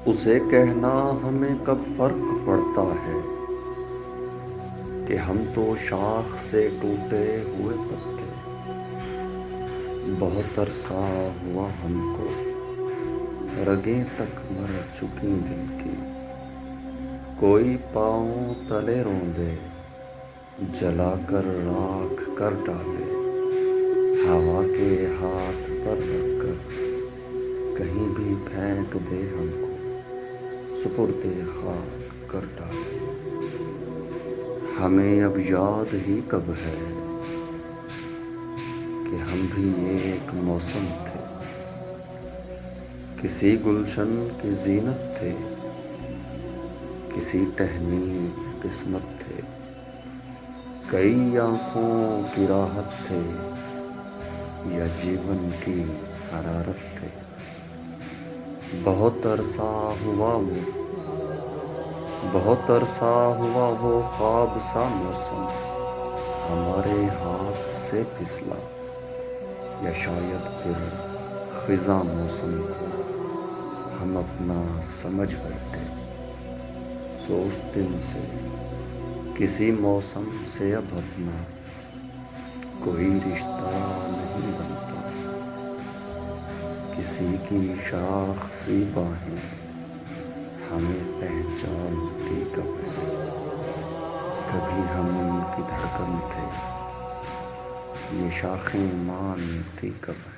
اسے کہنا ہمیں کب فرق پڑتا ہے کہ ہم تو شاخ سے ٹوٹے ہوئے پتے۔ بہت عرصہ ہوا ہم کو، رگیں تک مر چکی دل کی۔ کوئی پاؤں تلے روندے، جلا کر راکھ کر ڈالے۔ ہوا کے ہاتھ پر رکھ کر کہیں بھی پھینک دے ہم کو، سپرد خاک کر ڈالے۔ ہمیں اب یاد ہی کب ہے کہ ہم بھی ایک موسم تھے، کسی گلشن کی زینت تھے، کسی ٹہنی قسمت تھے، کئی آنکھوں کی راحت تھے یا جیون کی حرارت تھے۔ بہت عرصہ ہوا وہ خواب سا موسم ہمارے ہاتھ سے پھسلا، یا شاید پھر خزاں موسم کو ہم اپنا سمجھ بیٹھے۔ سو اس دن سے کسی موسم سے اب اپنا کوئی رشتہ نہیں بنتا۔ کسی کی شاخ سی باہیں ہمیں پہچانتی کب ہے، کبھی ہم ان کی دھڑکن تھے، یہ شاخیں مانتی کب ہے۔